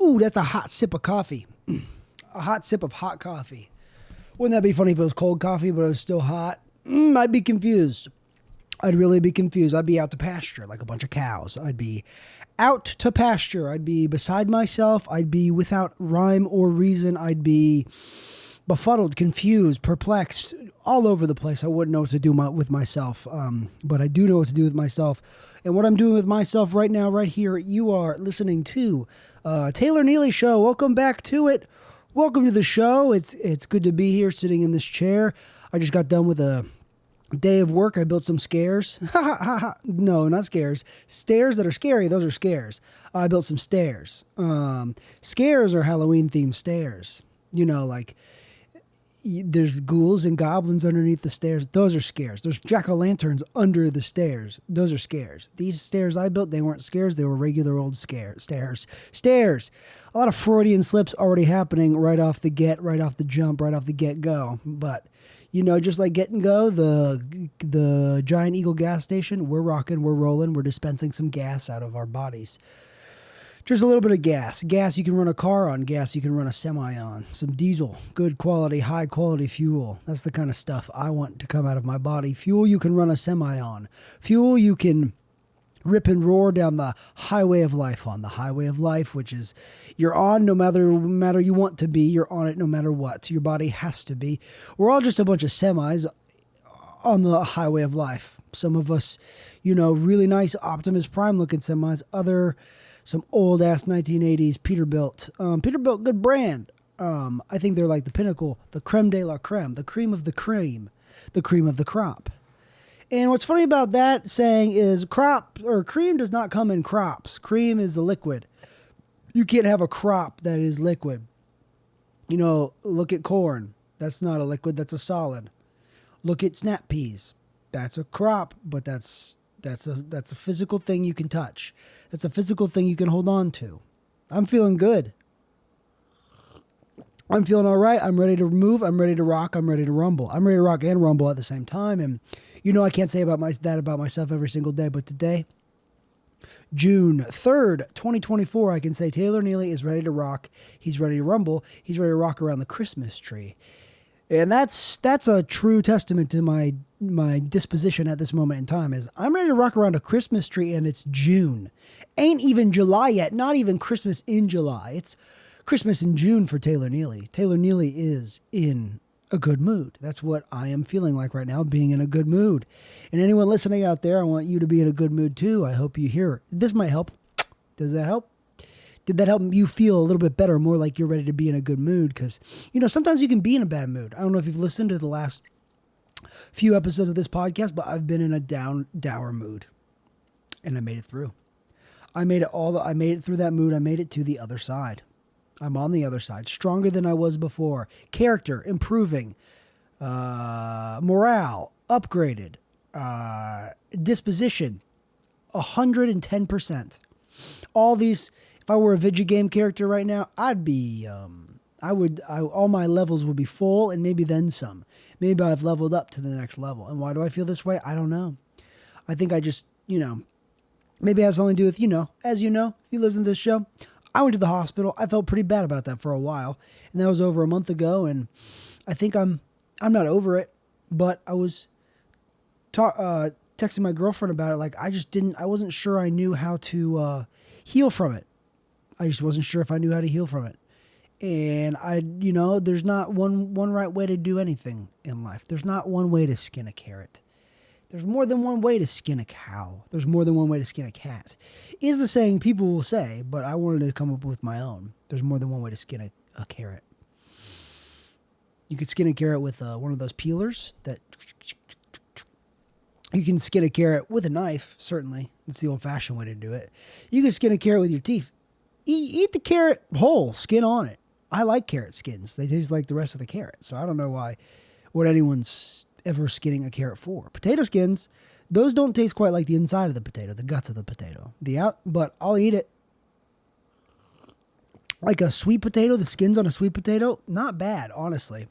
Ooh, that's a hot sip of coffee. A hot sip of hot coffee. Wouldn't that be funny if it was cold coffee, but it was still hot? I'd be confused. I'd really be confused. I'd be out to pasture like a bunch of cows. I'd be out to pasture. I'd be beside myself. I'd be without rhyme or reason. I'd be befuddled, confused, perplexed, all over the place. I wouldn't know what to do with myself, but I do know what to do with myself. And what I'm doing with myself right now, right here, you are listening to Taylor Neely Show. Welcome back to it. Welcome to the show. It's good to be here sitting in this chair. I just got done with a day of work. I built some scares. No, not scares. Stairs that are scary. Those are scares. I built some stairs. Scares are Halloween-themed stairs. You know, like there's ghouls and goblins underneath the stairs. Those are scares. There's jack-o'-lanterns under the stairs. Those are scares. These stairs I built, they weren't scares. They were regular old stairs. Stairs. A lot of Freudian slips already happening right off the jump, right off the get-go. But, you know, just like Get and Go, the Giant Eagle gas station, we're rocking, we're rolling, we're dispensing some gas out of our bodies. Just a little bit of gas. Gas you can run a car on. Gas you can run a semi on. Some diesel. Good quality, high quality fuel. That's the kind of stuff I want to come out of my body. Fuel you can run a semi on. Fuel you can rip and roar down the highway of life on. The highway of life, which is you're on no matter you want to be. You're on it no matter what. Your body has to be. We're all just a bunch of semis on the highway of life. Some of us, you know, really nice Optimus Prime looking semis. Some old-ass 1980s Peterbilt. Peterbilt, good brand. I think they're like the pinnacle, the creme de la creme, the cream of the cream of the crop. And what's funny about that saying is cream does not come in crops. Cream is a liquid. You can't have a crop that is liquid. You know, look at corn. That's not a liquid, that's a solid. Look at snap peas. That's a crop, but that's a physical thing you can touch. That's a physical thing you can hold on to. I'm feeling good. I'm feeling all right. I'm ready to move. I'm ready to rock. I'm ready to rumble. I'm ready to rock and rumble at the same time. And you know I can't say about myself every single day, but today, June 3rd, 2024, I can say Taylor Neely is ready to rock. He's ready to rumble. He's ready to rock around the Christmas tree. And that's a true testament to my disposition at this moment in time is I'm ready to rock around a Christmas tree and it's June. Ain't even July yet. Not even Christmas in July. It's Christmas in June for Taylor Neely. Taylor Neely is in a good mood. That's what I am feeling like right now, being in a good mood. And anyone listening out there, I want you to be in a good mood too. I hope you hear. This might help. Does that help? Did that help you feel a little bit better, more like you're ready to be in a good mood? Because, you know, sometimes you can be in a bad mood. I don't know if you've listened to the last few episodes of this podcast, but I've been in a dour mood. And I made it through. I made it through that mood. I made it to the other side. I'm on the other side. Stronger than I was before. Character improving. Morale upgraded. Disposition 110%. All these... If I were a video game character right now, I'd be, all my levels would be full and maybe then some. Maybe I've leveled up to the next level. And why do I feel this way? I don't know. I think I just, you know, maybe it has something to do with, you know, as you know, if you listen to this show, I went to the hospital. I felt pretty bad about that for a while. And that was over a month ago. And I think I'm not over it, but I was texting my girlfriend about it. Like, I wasn't sure I knew how to heal from it. I just wasn't sure if I knew how to heal from it. And there's not one right way to do anything in life. There's not one way to skin a carrot. There's more than one way to skin a cow. There's more than one way to skin a cat. Is the saying people will say, but I wanted to come up with my own. There's more than one way to skin a carrot. You could skin a carrot with one of those peelers that... You can skin a carrot with a knife, certainly. It's the old-fashioned way to do it. You can skin a carrot with your teeth. Eat the carrot whole, skin on it. I like carrot skins. They taste like the rest of the carrot. So I don't know what anyone's ever skinning a carrot for. Potato skins, those don't taste quite like the inside of the potato, the guts of the potato. But I'll eat it. Like a sweet potato, the skins on a sweet potato, not bad, honestly.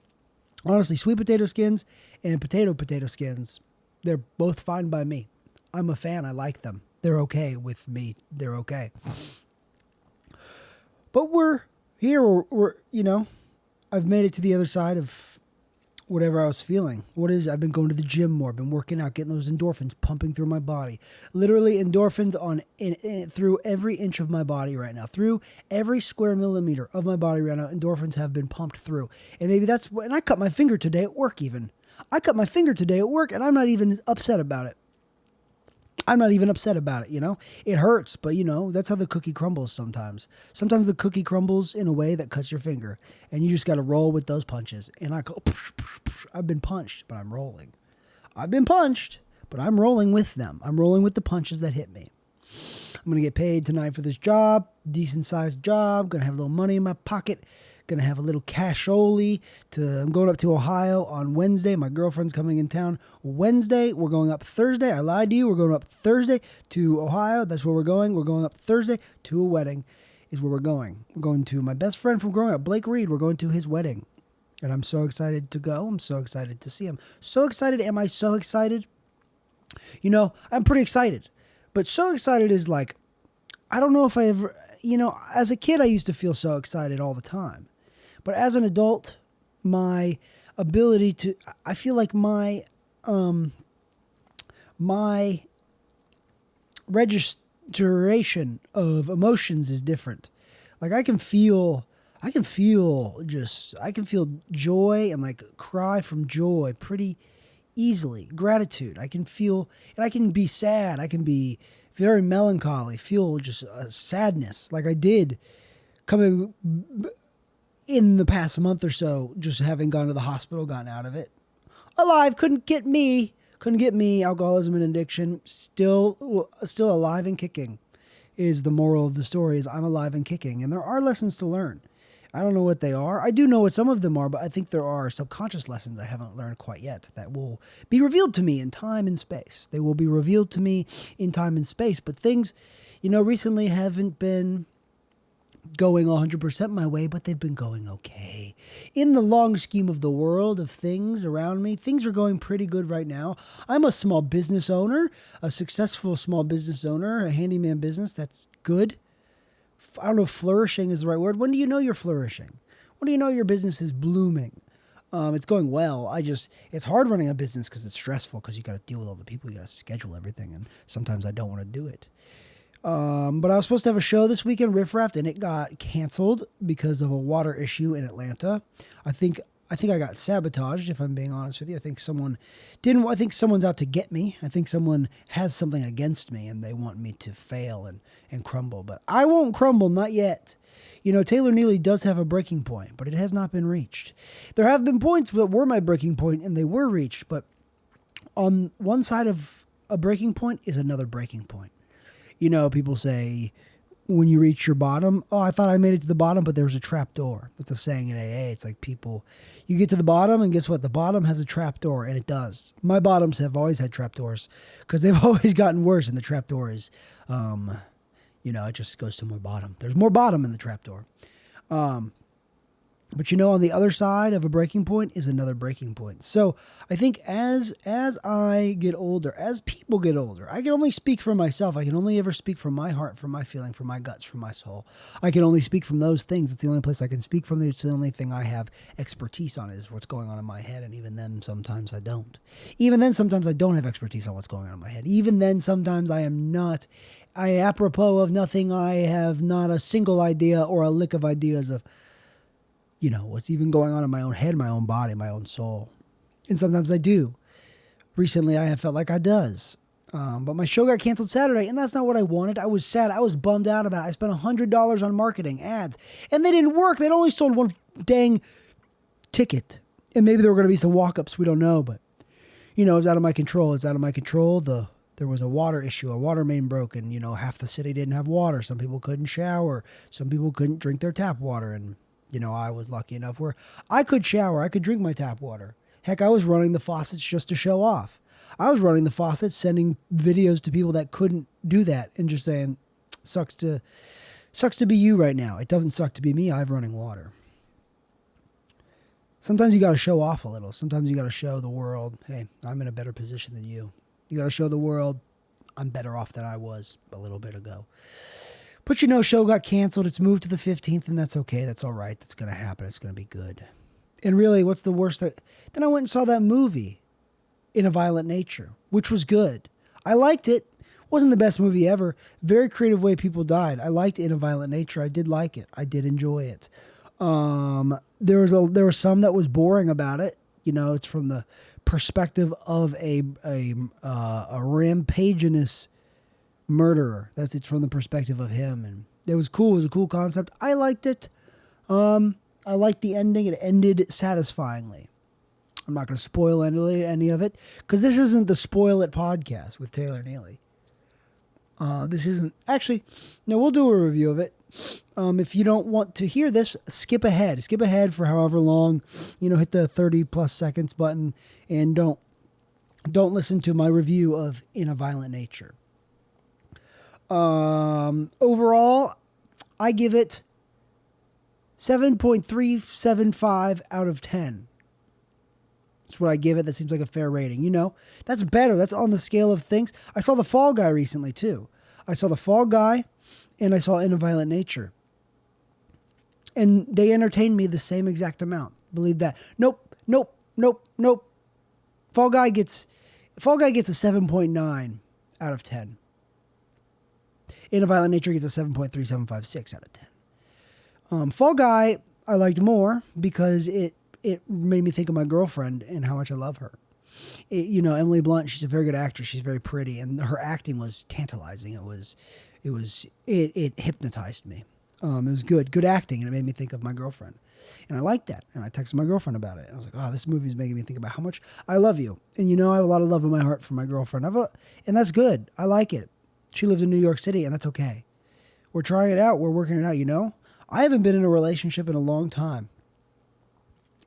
Honestly, sweet potato skins and potato skins, they're both fine by me. I'm a fan. I like them. They're okay with me. They're okay. But we're here. We're I've made it to the other side of whatever I was feeling. I've been going to the gym more, been working out, getting those endorphins pumping through my body. Literally endorphins through every inch of my body right now. Through every square millimeter of my body right now, endorphins have been pumped through. And maybe and I cut my finger today at work even. I cut my finger today at work and I'm not even upset about it. It hurts, but that's how the cookie crumbles sometimes. Sometimes the cookie crumbles in a way that cuts your finger, and you just got to roll with those punches. And I go, I've been punched, but I'm rolling. I've been punched, but I'm rolling with them. I'm rolling with the punches that hit me. I'm going to get paid tonight for this job, decent sized job, going to have a little money in my pocket. Going to have a little cashioli. I'm going up to Ohio on Wednesday. My girlfriend's coming in town Wednesday. We're going up Thursday. I lied to you. We're going up Thursday to Ohio. That's where we're going. We're going up Thursday to a wedding is where we're going. We're going to my best friend from growing up, Blake Reed. We're going to his wedding. And I'm so excited to go. I'm so excited to see him. So excited. Am I so excited? I'm pretty excited. But so excited is like, I don't know if I ever, as a kid, I used to feel so excited all the time. But as an adult, my ability to, I feel like my registration of emotions is different. Like I can feel joy and like cry from joy pretty easily. Gratitude. I can feel, and I can be sad. I can be very melancholy, feel just sadness like I did coming in the past month or so, just having gone to the hospital, gotten out of it. Alive, couldn't get me, alcoholism and addiction, still alive and kicking is the moral of the story, is I'm alive and kicking. And there are lessons to learn. I don't know what they are. I do know what some of them are, but I think there are subconscious lessons I haven't learned quite yet that will be revealed to me in time and space. They will be revealed to me in time and space. But things, recently haven't been going 100% my way, but they've been going okay. In the long scheme of the world of things around me, things are going pretty good right now. I'm a small business owner, a successful small business owner, a handyman business. That's good. I don't know if flourishing is the right word. When do you know you're flourishing? When do you know your business is blooming? It's going well. It's hard running a business because it's stressful because you got to deal with all the people. You got to schedule everything. And sometimes I don't want to do it. But I was supposed to have a show this weekend, Riff Raft, and it got canceled because of a water issue in Atlanta. I think I got sabotaged, if I'm being honest with you. I think someone's out to get me. I think someone has something against me and they want me to fail and crumble. But I won't crumble, not yet. Taylor Neely does have a breaking point, but it has not been reached. There have been points that were my breaking point and they were reached, but on one side of a breaking point is another breaking point. People say when you reach your bottom, oh, I thought I made it to the bottom, but there was a trap door. That's a saying in AA. It's like you get to the bottom and guess what? The bottom has a trap door, and it does. My bottoms have always had trap doors because they've always gotten worse, and the trap door is, it just goes to more bottom. There's more bottom in the trap door. But on the other side of a breaking point is another breaking point. So I think as I get older, as people get older, I can only speak for myself. I can only ever speak from my heart, from my feeling, from my guts, from my soul. I can only speak from those things. It's the only place I can speak from. It's the only thing I have expertise on is what's going on in my head. And even then, sometimes I don't. Even then, sometimes I don't have expertise on what's going on in my head. Even then, sometimes apropos of nothing, I have not a single idea or a lick of ideas of what's even going on in my own head, my own body, my own soul. And sometimes I do. Recently, I have felt like I does. But my show got canceled Saturday, and that's not what I wanted. I was sad. I was bummed out about it. I spent $100 on marketing, ads, and they didn't work. They'd only sold one dang ticket. And maybe there were going to be some walk-ups. We don't know, but, it was out of my control. It's out of my control. There was a water issue. A water main broke, and, half the city didn't have water. Some people couldn't shower. Some people couldn't drink their tap water, and I was lucky enough where I could shower. I could drink my tap water. Heck, I was running the faucets just to show off. I was running the faucets, sending videos to people that couldn't do that and just saying, sucks to be you right now. It doesn't suck to be me. I have running water. Sometimes you got to show off a little. Sometimes you got to show the world, hey, I'm in a better position than you. You got to show the world I'm better off than I was a little bit ago. But you know, show got canceled. It's moved to the 15th, and that's okay. That's all right. That's going to happen. It's going to be good. And really, what's the worst? Then I went and saw that movie, In a Violent Nature, which was good. I liked it. Wasn't the best movie ever. Very creative way people died. I liked In a Violent Nature. I did like it. I did enjoy it. There was some that was boring about it. You know, it's from the perspective of a rampaginous murderer. It's from the perspective of him, and it was cool. It was a cool concept. I liked it. I liked the ending. It ended satisfyingly. I'm not going to spoil any of it because this isn't the Spoil It podcast with Taylor Neely. This isn't actually. No, we'll do a review of it. If you don't want to hear this, skip ahead. Skip ahead for however long. You know, hit the 30 plus seconds button and don't listen to my review of In a Violent Nature. Overall, I give it 7.375 out of 10. That's what I give it. That seems like a fair rating. You know, that's better. That's on the scale of things. I saw The Fall Guy recently, too. I saw The Fall Guy, and I saw In a Violent Nature. And they entertained me the same exact amount. Believe that. Nope. Fall Guy gets a 7.9 out of 10. In a Violent Nature gets a 7.3756 out of 10. Fall Guy I liked more because it made me think of my girlfriend and how much I love her. You know, Emily Blunt, she's a very good actress. She's very pretty, and her acting was tantalizing. It hypnotized me. It was good acting, and it made me think of my girlfriend. And I liked that. And I texted my girlfriend about it. And I was like, oh, this movie's making me think about how much I love you. And you know, I have a lot of love in my heart for my girlfriend. And that's good. I like it. She lives in New York City, and that's okay. We're trying it out. We're working it out, you know? I haven't been in a relationship in a long time.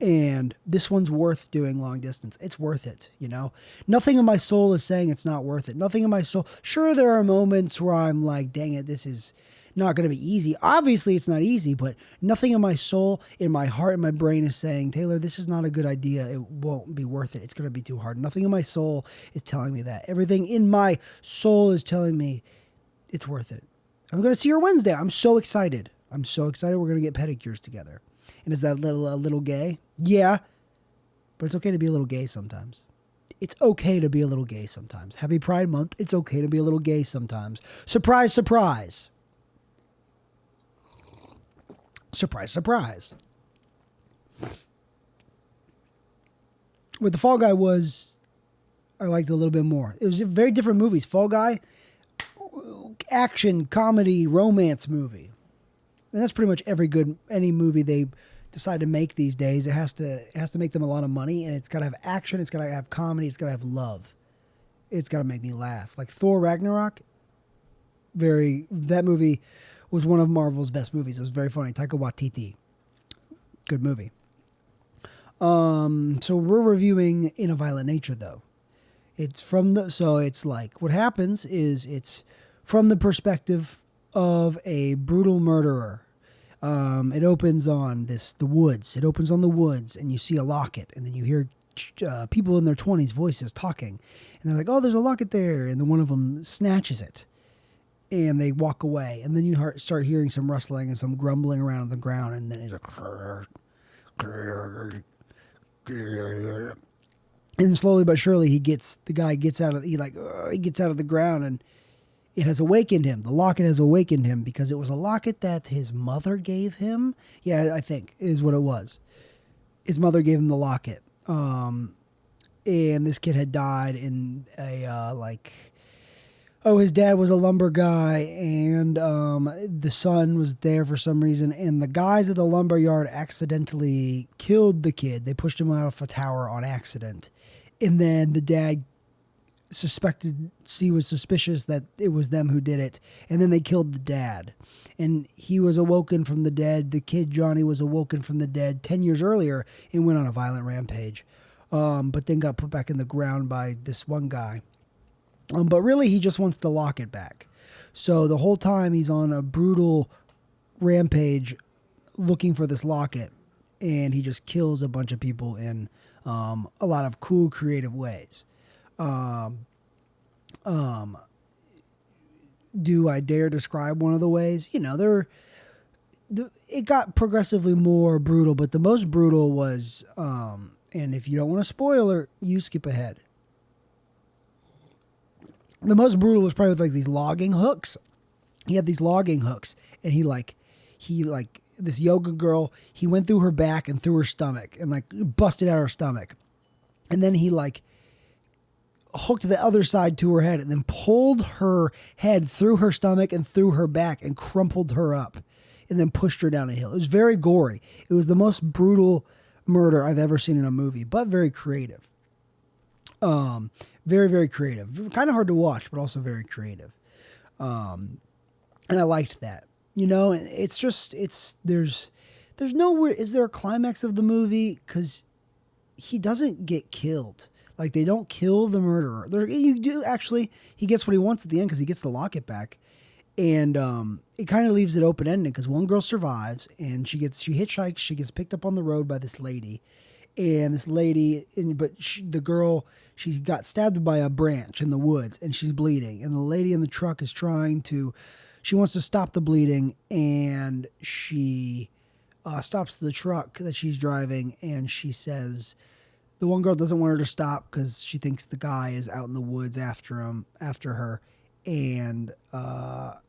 And this one's worth doing long distance. It's worth it, you know? Nothing in my soul is saying it's not worth it. Nothing in my soul. Sure, there are moments where I'm like, dang it, this is not going to be easy. Obviously, it's not easy, but nothing in my soul, in my heart, in my brain is saying, Taylor, this is not a good idea. It won't be worth it. It's going to be too hard. Nothing in my soul is telling me that. Everything in my soul is telling me it's worth it. I'm going to see her Wednesday. I'm so excited. We're going to get pedicures together. And is that a little gay? Yeah. But it's okay to be a little gay sometimes. It's okay to be a little gay sometimes. Happy Pride Month. It's okay to be a little gay sometimes. Surprise, surprise. Surprise, surprise. What The Fall Guy was, I liked a little bit more. It was very different movies. Fall Guy, action, comedy, romance movie. And that's pretty much any movie they decide to make these days. It has to make them a lot of money, and it's got to have action, it's got to have comedy, it's got to have love. It's got to make me laugh. Like Thor Ragnarok, that movie was one of Marvel's best movies. It was very funny. Taika Waititi. Good movie. So we're reviewing In a Violent Nature, though. So it's like, what happens is it's from the perspective of a brutal murderer. It opens on the woods. It opens on the woods, and you see a locket, and then you hear people in their 20s voices talking, and they're like, "Oh, there's a locket there," and then one of them snatches it, and they walk away, and then you start hearing some rustling and some grumbling around on the ground, and then it's like, and slowly but surely the guy gets out of the ground, and it has awakened him. The locket has awakened him because it was a locket that his mother gave him. Yeah, I think is what it was. His mother gave him the locket. And this kid had died in his dad was a lumber guy, and the son was there for some reason, and the guys at the lumber yard accidentally killed the kid. They pushed him out of a tower on accident. And then the dad he was suspicious that it was them who did it, and then they killed the dad, and he was awoken from the dead. The kid Johnny was awoken from the dead 10 years earlier and went on a violent rampage, but then got put back in the ground by this one guy, but really he just wants the locket back. So the whole time he's on a brutal rampage looking for this locket, and he just kills a bunch of people in a lot of cool do I dare describe one of the ways? You know, it got progressively more brutal, but the most brutal was, and if you don't want a spoiler, you skip ahead. The most brutal was probably with like these logging hooks. He had these logging hooks, and he this yoga girl, he went through her back and through her stomach and like busted out her stomach. And then he like hooked the other side to her head and then pulled her head through her stomach and through her back and crumpled her up and then pushed her down a hill. It was very gory. It was the most brutal murder I've ever seen in a movie, but very creative. Very, very creative. Kind of hard to watch, but also very creative. And I liked that. You know, there's nowhere, is there a climax of the movie? Because he doesn't get killed. Like, they don't kill the murderer. You do, actually, he gets what he wants at the end because he gets the locket back. And it kind of leaves it open-ended because one girl survives and she hitchhikes, she gets picked up on the road by this lady. And this lady, the girl, she got stabbed by a branch in the woods and she's bleeding. And the lady in the truck is she wants to stop the bleeding, and she stops the truck that she's driving, and she says the one girl doesn't want her to stop because she thinks the guy is out in the woods after her, and the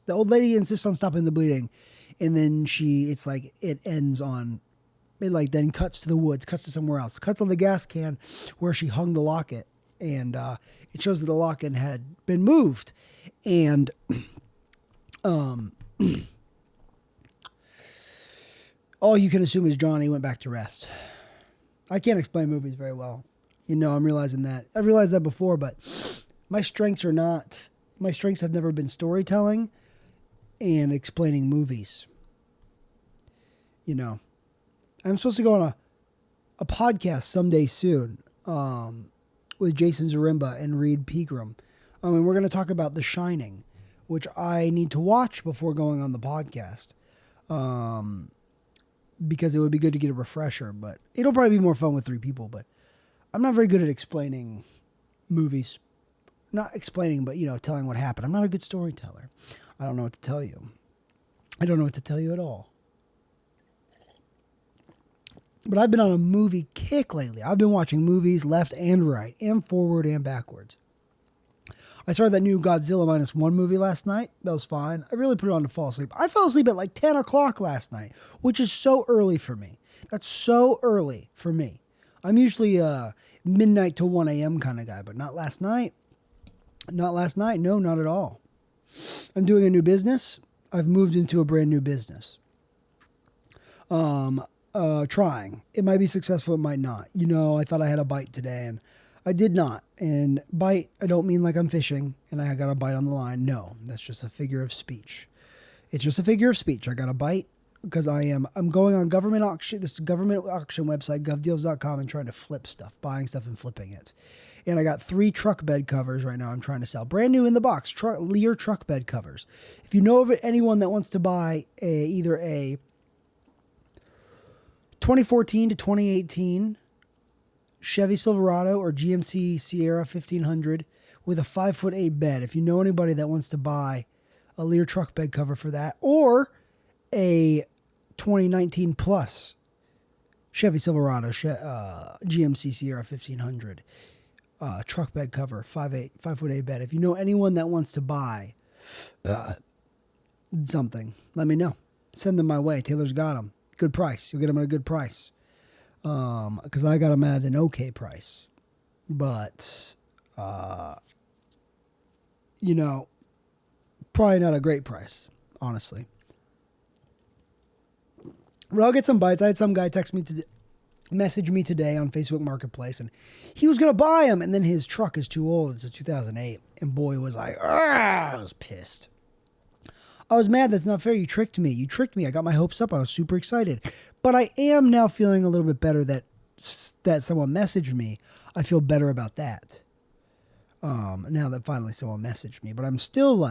old lady insists on stopping the bleeding, and then it then cuts to the woods, cuts to somewhere else, cuts on the gas can where she hung the locket. And it shows that the locket had been moved. And all you can assume is Johnny went back to rest. I can't explain movies very well. You know, I'm realizing that. I've realized that before, but my strengths have never been storytelling and explaining movies. You know, I'm supposed to go on a podcast someday soon. With Jason Zaremba and Reed Pegram. And we're going to talk about The Shining, which I need to watch before going on the podcast. Because it would be good to get a refresher, but it'll probably be more fun with 3 people, but I'm not very good at explaining movies. Not explaining, but, you know, telling what happened. I'm not a good storyteller. I don't know what to tell you. I don't know what to tell you at all. But I've been on a movie kick lately. I've been watching movies left and right, and forward and backwards. I started that new Godzilla -1 movie last night. That was fine. I really put it on to fall asleep. I fell asleep at like 10 o'clock last night, which is so early for me. That's so early for me. I'm usually a midnight to 1 a.m. kind of guy, but not last night. Not last night. No, not at all. I'm doing a new business. I've moved into a brand new business. Trying. It might be successful, it might not. You know, I thought I had a bite today, and I did not. And bite, I don't mean like I'm fishing, and I got a bite on the line. No, that's just a figure of speech. It's just a figure of speech. I got a bite because I'm going on government auction, this government auction website, govdeals.com, and trying to flip stuff, buying stuff and flipping it. And I got 3 truck bed covers right now I'm trying to sell. Brand new in the box, Lear truck bed covers. If you know of anyone that wants to buy either a 2014 to 2018 Chevy Silverado or GMC Sierra 1500 with a 5'8" bed. If you know anybody that wants to buy a Lear truck bed cover for that, or a 2019 plus Chevy Silverado, GMC Sierra 1500 truck bed cover, 5'8" bed. If you know anyone that wants to buy something, let me know. Send them my way. Taylor's got them. Good price. You'll get them at a good price. Because I got them at an okay price. But, you know, probably not a great price, honestly. But I'll get some bites. I had some guy message me today on Facebook Marketplace, and he was going to buy them, and then his truck is too old. It's a 2008. And boy, was I was pissed. I was mad. That's not fair. You tricked me. I got my hopes up. I was super excited. But I am now feeling a little bit better that someone messaged me. I feel better about that. Now that finally someone messaged me. But I'm still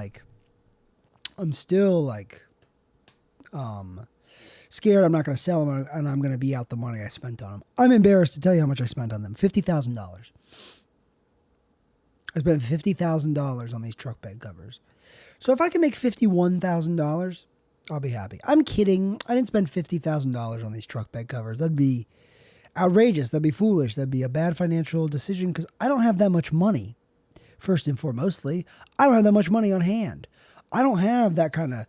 scared I'm not going to sell them, and I'm going to be out the money I spent on them. I'm embarrassed to tell you how much I spent on them. $50,000. I spent $50,000 on these truck bed covers. So if I can make $51,000, I'll be happy. I'm kidding. I didn't spend $50,000 on these truck bed covers. That'd be outrageous. That'd be foolish. That'd be a bad financial decision because I don't have that much money. First and foremostly, I don't have that much money on hand. I don't have that kind of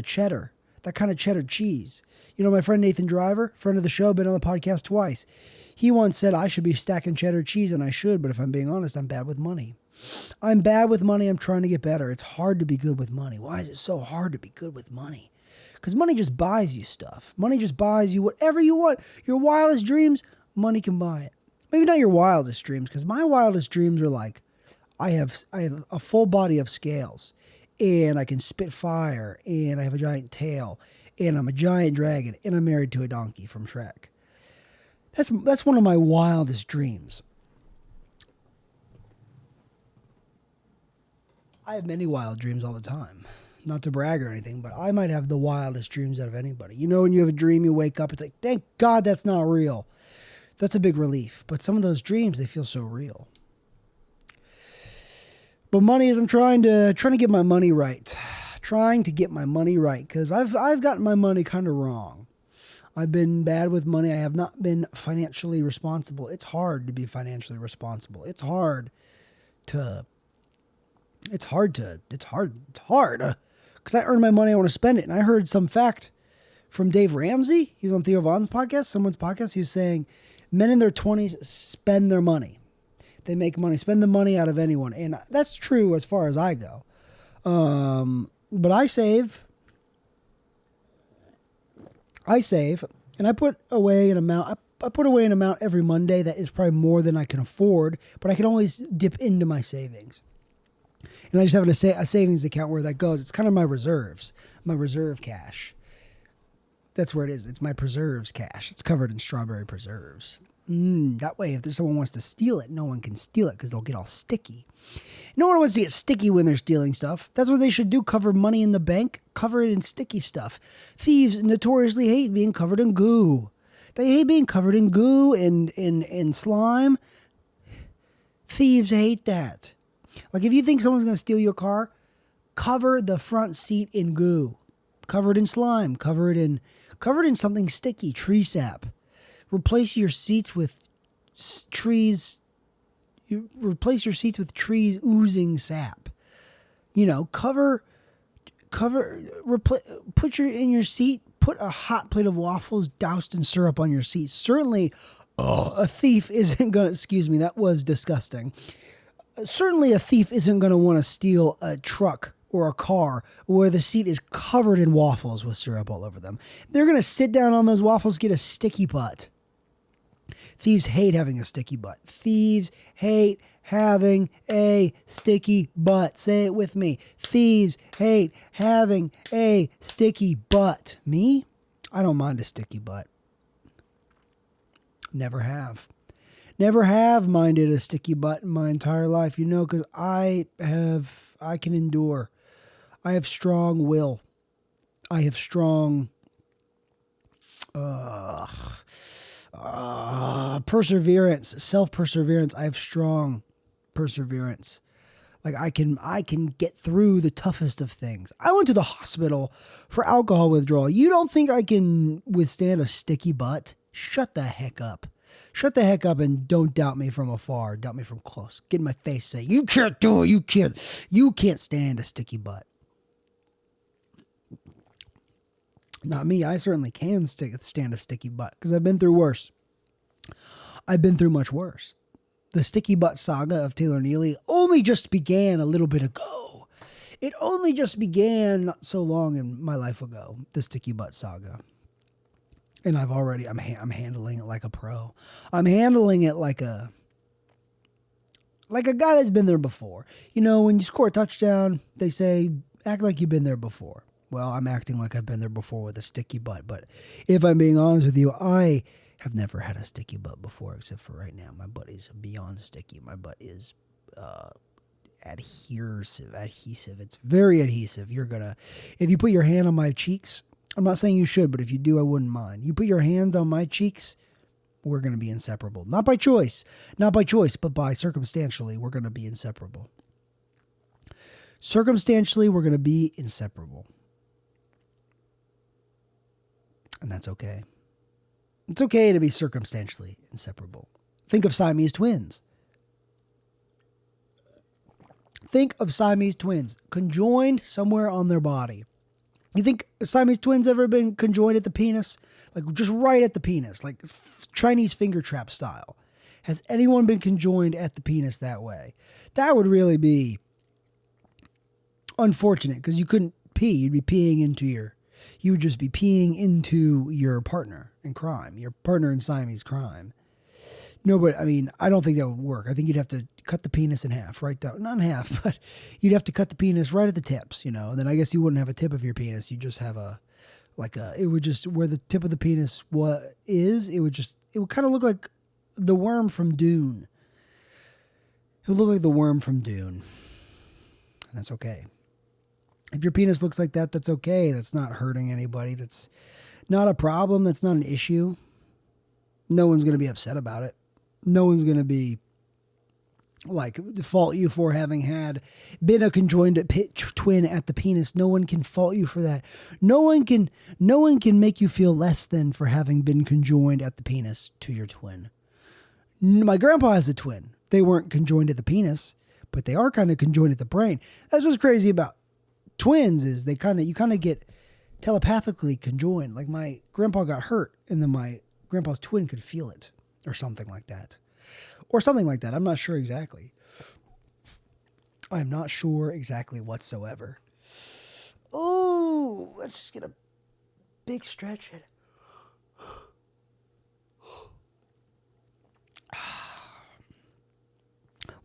cheddar, that kind of cheddar cheese. You know, my friend Nathan Driver, friend of the show, been on the podcast twice. He once said I should be stacking cheddar cheese, and I should, but if I'm being honest, I'm bad with money. I'm bad with money. I'm trying to get better. It's hard to be good with money. Why is it so hard to be good with money? Because money just buys you stuff. Money just buys you whatever you want. Your wildest dreams, money can buy it. Maybe not your wildest dreams, because my wildest dreams are like, I have a full body of scales, and I can spit fire, and I have a giant tail, and I'm a giant dragon, and I'm married to a donkey from Shrek. That's one of my wildest dreams. I have many wild dreams all the time. Not to brag or anything, but I might have the wildest dreams out of anybody. You know, when you have a dream, you wake up, it's like, thank God that's not real. That's a big relief. But some of those dreams, they feel so real. But money is, I'm trying to get my money right. Trying to get my money right, because I've gotten my money kind of wrong. I've been bad with money. I have not been financially responsible. It's hard to be financially responsible. It's hard. Because I earn my money, I want to spend it. And I heard some fact from Dave Ramsey. He was on Theo Vaughn's podcast, someone's podcast. He was saying men in their 20s spend their money. They make money, spend the money out of anyone. And that's true as far as I go. But I save, and I put away an amount. I put away an amount every Monday that is probably more than I can afford, but I can always dip into my savings. And I just have a savings account where that goes. It's kind of my reserves, my reserve cash. That's where it is. It's my preserves cash. It's covered in strawberry preserves. That way, if there's someone wants to steal it, no one can steal it because they'll get all sticky. No one wants to get sticky when they're stealing stuff. That's what they should do. Cover money in the bank. Cover it in sticky stuff. Thieves notoriously hate being covered in goo. They hate being covered in goo and slime. Thieves hate that. Like if you think someone's going to steal your car, cover the front seat in goo. Cover it in slime. Cover it in something sticky, tree sap. Replace your seats with trees. You replace your seats with trees oozing sap. You know, put in your seat, put a hot plate of waffles doused in syrup on your seat. Certainly, a thief isn't going to, excuse me, that was disgusting. Certainly a thief isn't going to want to steal a truck or a car where the seat is covered in waffles with syrup all over them. They're going to sit down on those waffles, get a sticky butt. Thieves hate having a sticky butt. Thieves hate having a sticky butt. Say it with me. Thieves hate having a sticky butt. Me? I don't mind a sticky butt. Never have. Never have minded a sticky butt in my entire life, you know, because I can endure. I have strong will. I have strong perseverance, self-perseverance. I have strong perseverance. Like I can get through the toughest of things. I went to the hospital for alcohol withdrawal. You don't think I can withstand a sticky butt? Shut the heck up. Shut the heck up and don't doubt me from afar. Doubt me from close. Get in my face, say, you can't do it. You can't stand a sticky butt. Not me. I certainly can stand a sticky butt because I've been through worse. I've been through much worse. The sticky butt saga of Taylor Neely only just began a little bit ago. It only just began not so long in my life ago, the sticky butt saga. And I'm handling it like a pro. I'm handling it like a guy that's been there before. You know, when you score a touchdown, they say, act like you've been there before. Well, I'm acting like I've been there before with a sticky butt. But if I'm being honest with you, I have never had a sticky butt before, except for right now. My butt is beyond sticky. My butt is adhesive. It's very adhesive. If you put your hand on my cheeks, I'm not saying you should, but if you do, I wouldn't mind. You put your hands on my cheeks, we're going to be inseparable. Not by choice, but by circumstantially, we're going to be inseparable. Circumstantially, we're going to be inseparable. And that's okay. It's okay to be circumstantially inseparable. Think of Siamese twins. Think of Siamese twins conjoined somewhere on their body. You think Siamese twins ever been conjoined at the penis? Like just right at the penis, like Chinese finger trap style. Has anyone been conjoined at the penis that way? That would really be unfortunate because you couldn't pee. You'd be peeing into you would just be peeing into your partner in crime, your partner in Siamese crime. No, but I mean, I don't think that would work. I think you'd have to cut the penis in half, right down, not in half, but you'd have to cut the penis right at the tips, you know, and then I guess you wouldn't have a tip of your penis. You just have it would just, where the tip of the penis it would kind of look like the worm from Dune. It would look like the worm from Dune. And that's okay. If your penis looks like that, that's okay. That's not hurting anybody. That's not a problem. That's not an issue. No one's going to be upset about it. No one's going to be like fault you for having been a conjoined twin at the penis. No one can fault you for that. No one can make you feel less than for having been conjoined at the penis to your twin. My grandpa has a twin. They weren't conjoined at the penis, but they are kind of conjoined at the brain. That's what's crazy about twins is you kind of get telepathically conjoined. Like my grandpa got hurt and then my grandpa's twin could feel it. Or something like that. I'm not sure exactly. I'm not sure exactly whatsoever. Oh, let's just get a big stretch.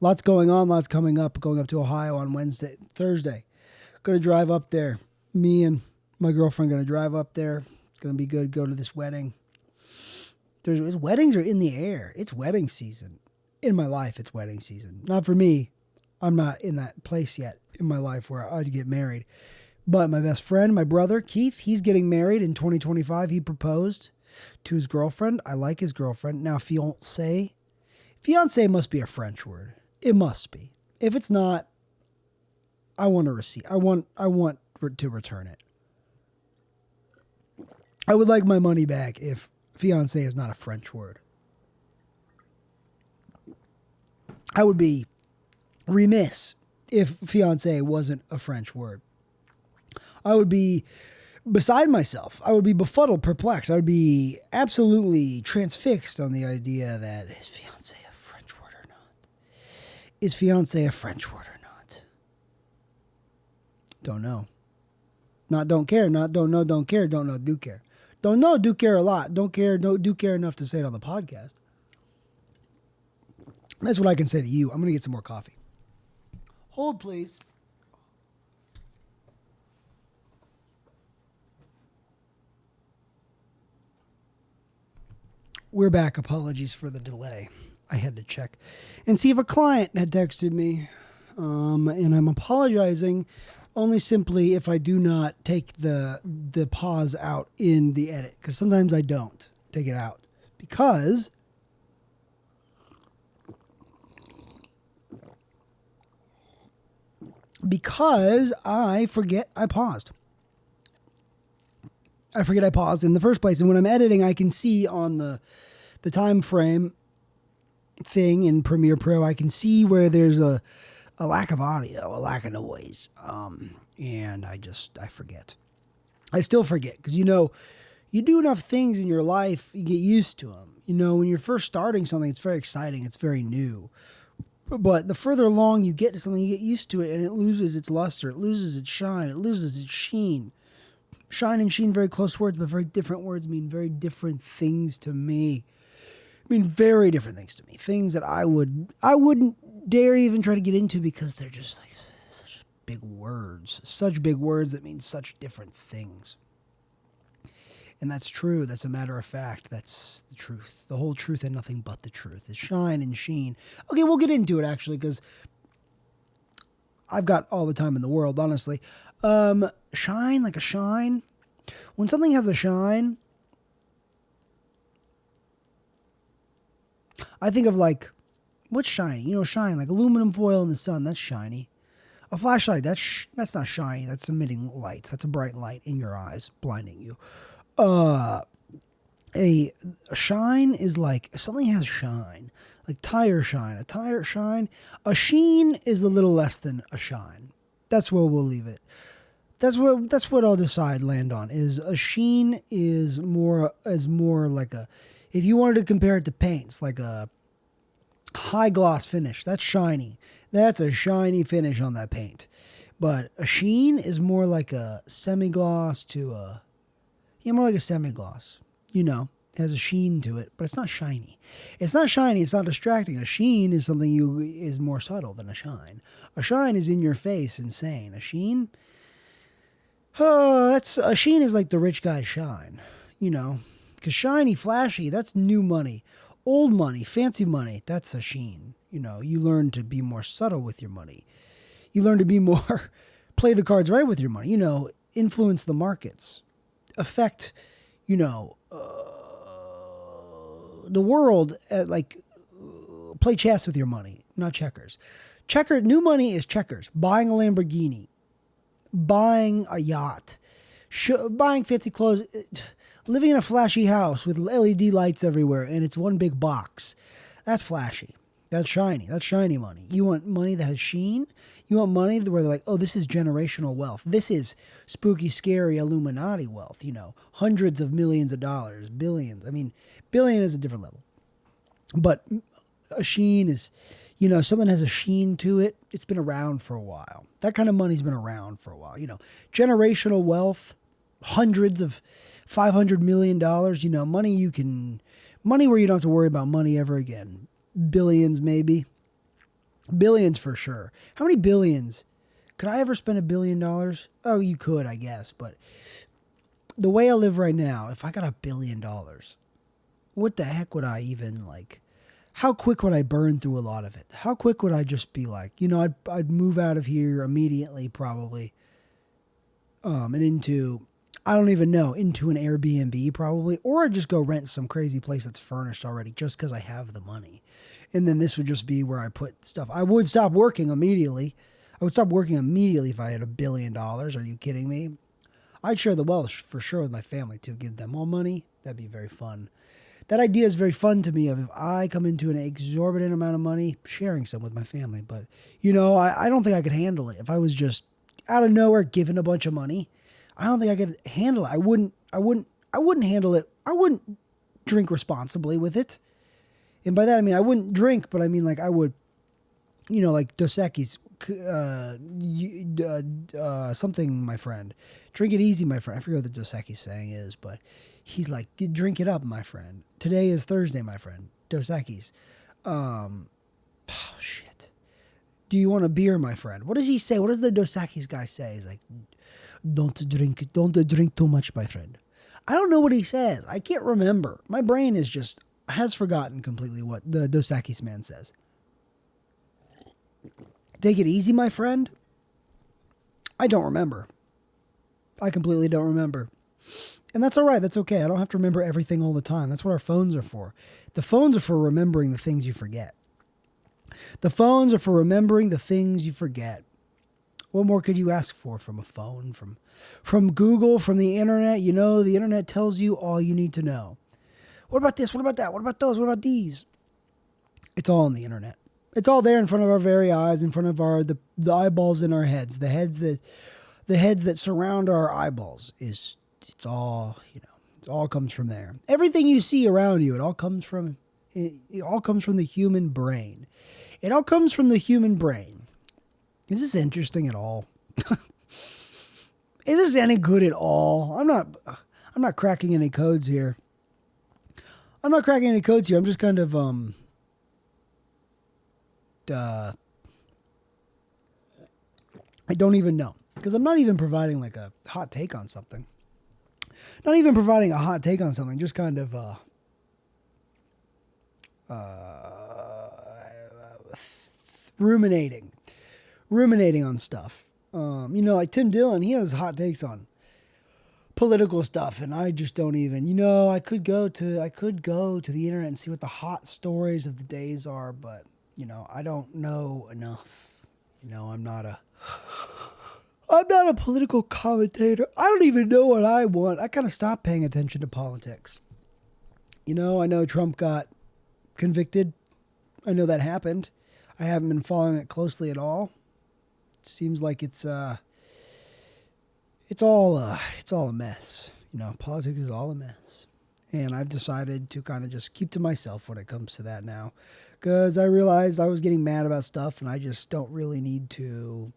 Lots going on, lots coming up. Going up to Ohio on Thursday. Going to drive up there. Me and my girlfriend going to drive up there. It's going to be good. Go to this wedding. Weddings are in the air. It's wedding season. In my life, it's wedding season. Not for me. I'm not in that place yet in my life where I'd get married. But my best friend, my brother, Keith, he's getting married in 2025. He proposed to his girlfriend. I like his girlfriend. Now, fiancé. Fiancé must be a French word. It must be. If it's not, I want a receipt. I want to return it. I would like my money back if fiancé is not a French word. I would be remiss if fiancé wasn't a French word. I would be beside myself. I would be befuddled, perplexed. I would be absolutely transfixed on the idea that is fiancé a French word or not? Is fiancé a French word or not? Don't know. Not don't care. Not don't know, don't care. Don't know, do care. Don't know, do care a lot. Don't care, do care enough to say it on the podcast. That's what I can say to you. I'm going to get some more coffee. Hold, please. We're back. Apologies for the delay. I had to check and see if a client had texted me. And I'm apologizing only simply if I do not take the pause out in the edit, because sometimes I don't take it out because I forget I paused. I forget I paused in the first place, and when I'm editing, I can see on the time frame thing in Premiere Pro, I can see where there's a lack of audio, a lack of noise, and I forget. I still forget, because you do enough things in your life, you get used to them. When you're first starting something, it's very exciting, it's very new. But the further along you get to something, you get used to it, and it loses its luster, it loses its shine, it loses its sheen. Shine and sheen, very close words, but very different words mean very different things to me. Very different things to me. Things that I wouldn't dare even try to get into because they're just like such big words. Such big words that mean such different things. And that's true. That's a matter of fact. That's the truth. The whole truth and nothing but the truth. It's shine and sheen. Okay, we'll get into it actually because I've got all the time in the world, honestly. Shine, like a shine. When something has a shine, I think of like, what's shiny? You know, shine, like aluminum foil in the sun, that's shiny. A flashlight, that's not shiny, that's emitting lights. That's a bright light in your eyes, blinding you. Uh, a shine is like, something has shine. Like tire shine. A tire shine. A sheen is a little less than a shine. That's where we'll leave it. That's what I'll decide land on. Is a sheen is more like a, if you wanted to compare it to paints, like a high gloss finish. That's shiny. That's a shiny finish on that paint. But a sheen is more like a semi-gloss to a, yeah, more like a semi-gloss. You know, it has a sheen to it, but it's not shiny. It's not shiny. It's not distracting. A sheen is something is more subtle than a shine. A shine is in your face, insane. A sheen, that's a sheen is like the rich guy's shine. You know, because shiny, flashy, that's new money. Old money, fancy money, that's a sheen. You know, you learn to be more subtle with your money. You learn to be more, play the cards right with your money. You know, influence the markets, affect, you know, the world. Play chess with your money, not checkers. New money is checkers. Buying a Lamborghini, buying a yacht, buying fancy clothes. Living in a flashy house with LED lights everywhere and it's one big box. That's flashy. That's shiny. That's shiny money. You want money that has sheen? You want money where they're like, oh, this is generational wealth. This is spooky, scary Illuminati wealth. You know, hundreds of millions of dollars, billions. I mean, billion is a different level. But a sheen is, you know, something has a sheen to it. It's been around for a while. That kind of money's been around for a while. You know, generational wealth, hundreds of $500 million, you know, money where you don't have to worry about money ever again. Billions, maybe. Billions for sure. How many billions? Could I ever spend $1 billion? Oh, you could, I guess. But the way I live right now, if I got $1 billion, what the heck would I even like? How quick would I burn through a lot of it? How quick would I just be like, you know, I'd move out of here immediately, probably, and into, I don't even know, into an Airbnb probably, or I'd just go rent some crazy place that's furnished already just because I have the money. And then this would just be where I put stuff. I would stop working immediately. I would stop working immediately if I had $1 billion. Are you kidding me? I'd share the wealth for sure with my family too. Give them all money. That'd be very fun. That idea is very fun to me of if I come into an exorbitant amount of money, sharing some with my family. But, you know, I don't think I could handle it. If I was just out of nowhere given a bunch of money, I don't think I could handle it. I wouldn't handle it. I wouldn't drink responsibly with it. And by that, I mean, I wouldn't drink, but I mean, like, I would, you know, like Dos Equis, something, my friend. Drink it easy, my friend. I forget what the Dos Equis saying is, but he's like, drink it up, my friend. Today is Thursday, my friend. Dos Equis. Oh, shit. Do you want a beer, my friend? What does he say? What does the Dos Equis guy say? He's like, don't drink too much, my friend. I don't know what he says. I can't remember. My brain has forgotten completely what the Dos Equis man says. Take it easy, my friend. I don't remember. I completely don't remember. And that's all right. That's okay. I don't have to remember everything all the time. That's what our phones are for. The phones are for remembering the things you forget. The phones are for remembering the things you forget. What more could you ask for from a phone, from Google, from the internet? You know, the internet tells you all you need to know. What about this? What about that? What about those? What about these? It's all on the internet. It's all there in front of our very eyes, in front of the eyeballs in our heads, the heads that surround our eyeballs. It's all, you know, it all comes from there. Everything you see around you, it all comes from the human brain. It all comes from the human brain. Is this interesting at all? Is this any good at all? I'm not cracking any codes here. I'm just kind of I don't even know, because I'm not even providing like a hot take on something. Not even providing a hot take on something, just kind of ruminating on stuff. You know, like Tim Dillon, he has hot takes on political stuff, and I just don't even. I could go to the internet and see what the hot stories of the days are, but I don't know enough. I'm not a political commentator. I don't even know what I want. I kind of stopped paying attention to politics. I know Trump got convicted. I know that happened. I haven't been following it closely at all. It seems like it's all a mess. Politics is all a mess. And I've decided to kind of just keep to myself when it comes to that now, because I realized I was getting mad about stuff, and I just don't really need to.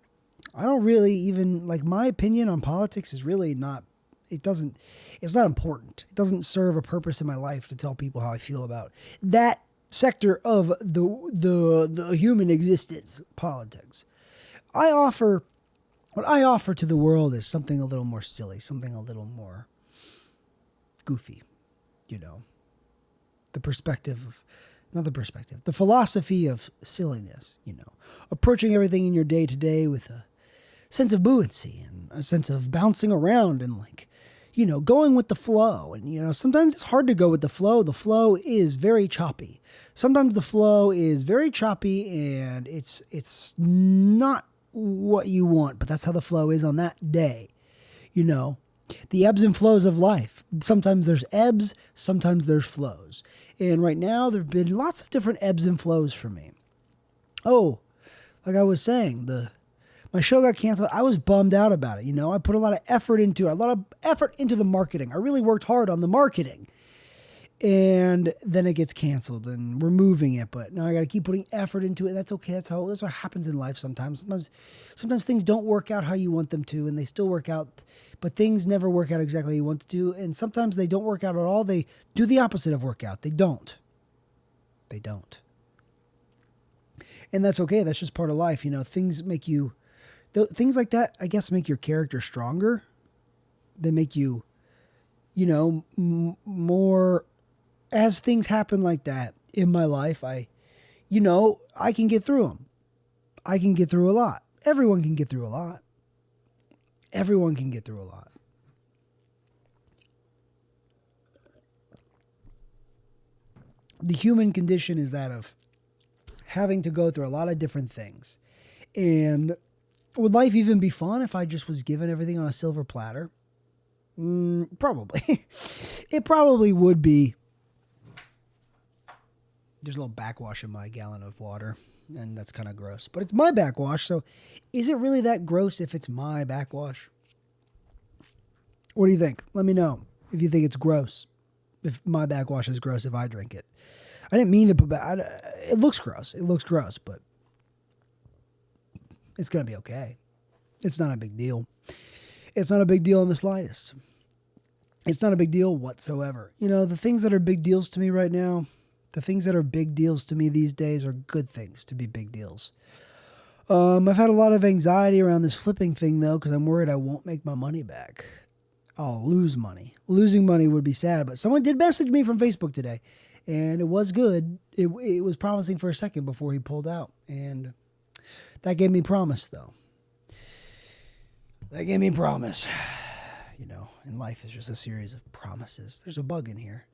I don't really even, my opinion on politics is really not, it's not important. It doesn't serve a purpose in my life to tell people how I feel about that sector of the human existence, politics. What I offer to the world is something a little more silly, something a little more goofy, the philosophy of silliness, approaching everything in your day to day with a sense of buoyancy and a sense of bouncing around and going with the flow. And, sometimes it's hard to go with the flow. The flow is very choppy. Sometimes the flow is very choppy and it's not what you want, but that's how the flow is on that day. The ebbs and flows of life. Sometimes there's ebbs, sometimes there's flows. And right now there have been lots of different ebbs and flows for me. Oh, like I was saying, my show got canceled. I was bummed out about it. I put a lot of effort into it, the marketing. I really worked hard on the marketing. And then it gets canceled and we're moving it, but now I got to keep putting effort into it. That's okay. That's what happens in life sometimes. Sometimes things don't work out how you want them to, and they still work out, but things never work out exactly how you want to do. And sometimes they don't work out at all. They do the opposite of work out. They don't. And that's okay. That's just part of life. Things make you, things like that, I guess, make your character stronger. They make you, more. As things happen like that in my life, I can get through them. I can get through a lot. Everyone can get through a lot. Everyone can get through a lot. The human condition is that of having to go through a lot of different things. And would life even be fun if I just was given everything on a silver platter? Probably. It probably would be. There's a little backwash in my gallon of water, and that's kind of gross. But it's my backwash, so is it really that gross if it's my backwash? What do you think? Let me know if you think it's gross, if my backwash is gross if I drink it. I didn't mean to put back. It looks gross. It looks gross, but it's going to be okay. It's not a big deal. It's not a big deal in the slightest. It's not a big deal whatsoever. The things that are big deals to me right now, the things that are big deals to me these days are good things to be big deals. I've had a lot of anxiety around this flipping thing, though, because I'm worried I won't make my money back. I'll lose money. Losing money would be sad, but someone did message me from Facebook today, and it was good. It was promising for a second before he pulled out, and that gave me promise, though. That gave me promise. And life is just a series of promises. There's a bug in here.